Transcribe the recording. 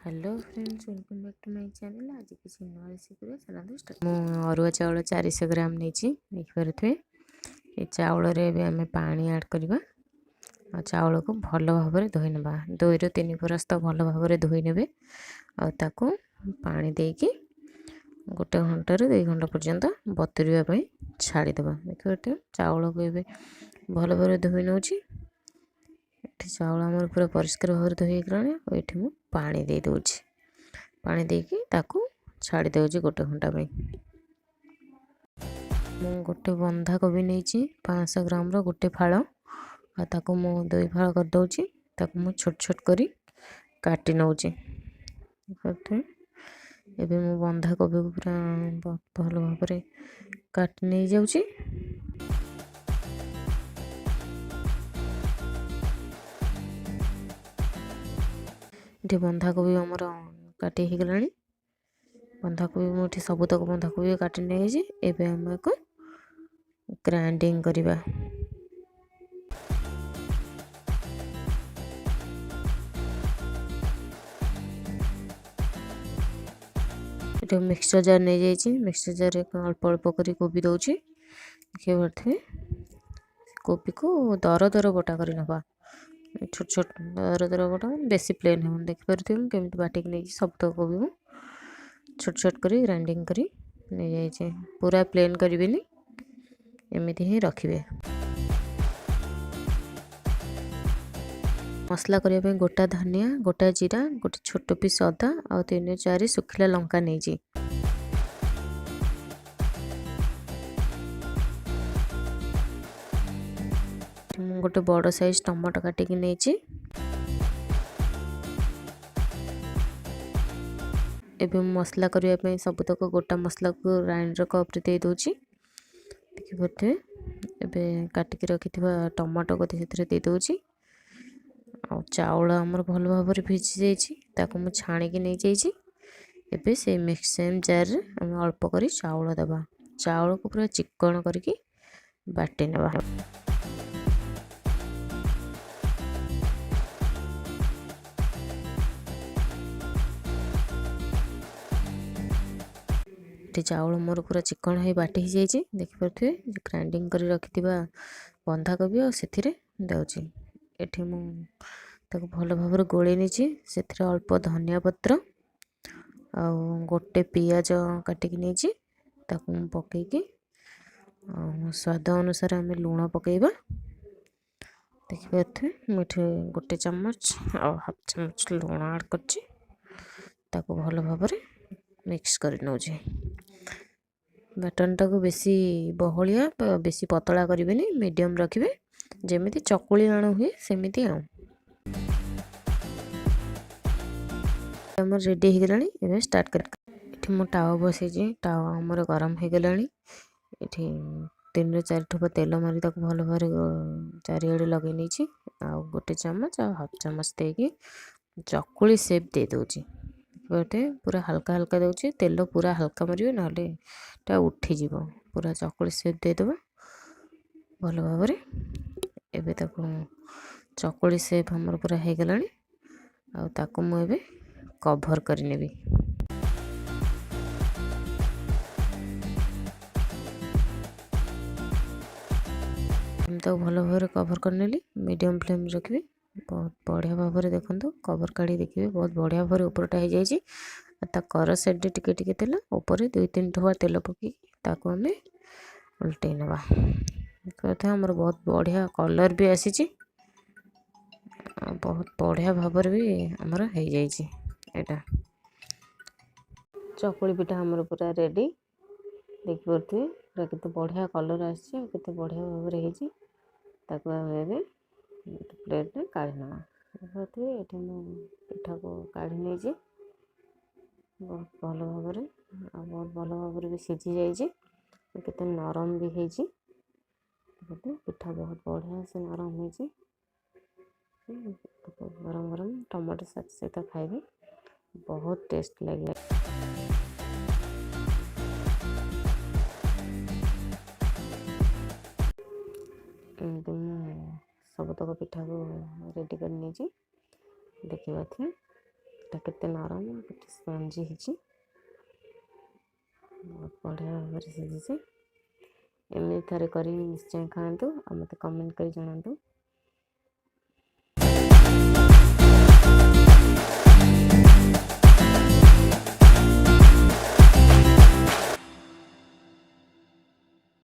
Hello friends, welcome back to my channel. आज किसी नया रेसिपी चलते स्टार्ट। मु अरुआ चाउल 400 ग्राम नहीं देखिपे। ये चाउल आम पानी ऐड करवा। चाउल को भल भाव धोई ना 2 ରୁ 3 परस्त भल भाव धोई ने आको पानी देकी 1 घंटा ରୁ 2 घंटा पर्यंत बतुरवा छाड़ीदे। देखिए चाउल को ये भल भाव धोई नौ। चाउल आमर पूरा परिष्कार भाव धोई गलानी। ये मुझे पानी दे दूची। पानी देकी ताकू छाड़ी देउची 1 घंटा में। मु गोटे बंधा कोबी नहीं 500 ग्राम रो गोटे फाड़ ताकू मु 2 फाड़ कर दउची। ताकू मु छोट छोट करी काटी नउची। एबे मु बंधा कोबी को पूरा भल भाव रे काटी नहीं जाउची। ये बंधा कोबी हमर काटी हो गलानी। बंधा कोबी मुझे सबुतक बंधा कोबी काटी नहीं। एबे हम एक ग्राइंडिंग करवा। ये मिक्सचर जार नहीं जाइए। मिक्सचर जार अल्प अल्प कर कोबी दौची। देखिए बढ़ते कोबी को दर दर बटा कर नवा। छोट छोट दर दर बटा बेसी प्लेन हो देखिपे केमी बाटिक नहीं सब तक कोबी को छोट छोट कर ग्राइंडिंग कर नहीं जाइए। पूरा प्लेन करें एमती ही रखिए। मसला करने गोटा धनिया, गोटा जीरा, गोटे छोट पीस अदा आ 3-4 सुखिला लंका नहीं। गोटे बड़ साइज टमाटो काटिक नहीं। एबे मसला करने सबुतक गोटा मसला को ग्राइंडर कप दे दूची। देखिए एबे काटिक रखि टमाटो को दे दूची। चाउल आमर भल भाव भिजी जाइए। मुझे छाणिकी नहीं जाइए। एबे से मिक्सिंग जार आम अल्प कर चाउल दबा। चाउल को पूरा चिकन करके बाटी नवा। चाउल मोर पूरा चिकन है बाटी हो जाइए। देखिपे ग्राइंडिंग कर रखि बंधा कोबी और से दौची। ये मुझे भल भाव गोले नहीं। से अल्प धनिया पत्र आ गोटे पियाज काटिक नहीं पकईकी स्वाद अनुसार आम लुण पकेबा। देखिए मुझे गोटे चम्मच और हाफ चम्मच लुण ऐड कर भल भाव मिक्स कर नौचे। बैटरटा को बेसी बहलिया बेसी पतला करें मीडियम रखिए जमी चकुली आण हुए सेमती आम रेडी हो गलानी। एबे स्टार्ट कर मो टावा बसई। टावा आमर गरम हो गलानी। ये 3-4 ठोप तेल मारी भल भाव चारिड़े लगे नहीं। गोटे चम्मच आ हाफ चम्मच देकी चकुली सेप दे दूची। पूरा हल्का हल्का दूची। तेल पूरा हल्का मारे ना उठीज। पूरा चकुली सेप देदेबा भल भाव। एबे चकुली सेप हमर पूरा हो गलानी। ताकू मुझे कभर करनेबी। तो भल भाव कभर करनेली। मीडियम फ्लेम रखिए। बहुत बढ़िया भाव देखो कभर काढ़ी देखिए बहुत बढ़िया भाव उपरटा हो जाए। कर साइड टिके टिके तेल ऊपर 2-3 ठोपा तेल पकई आम उल्टे नवा। कहते हमर बहुत बढ़िया कलर भी आसी। बहुत बढ़िया भाव भी आमर हो जाइए। एटा चकुली पिठा हमर पूरा रेडी। देखि पारे पूरा केते बढ़िया कलर आसी केते बढ़िया भाव ये प्लेट में काढ़ी ना। देखिए ये पिठा को काढ़ी नहीं बहुत भल भाव बहुत भल भाव भी सीझी जाइए। केते नरम भी होती। पिठा बहुत बढ़िया से नरम हो। गरम गरम टमाटो सॉस सहित खाइबे बहुत टेस्ट लगे। सबतक पिठा को रेडी कर नहीं। देखिए चाउलटा केते नरम केते स्पंजी ହେଇଛି बढ़िया भाବରେ ସିଝିଛି। ଏମିତି ଥରେ କରି ନିଶ୍ଚୟ ଖାଆନ୍ତୁ ଆଉ ମୋତେ କମେଣ୍ଟ କରି ଜଣାନ୍ତୁ।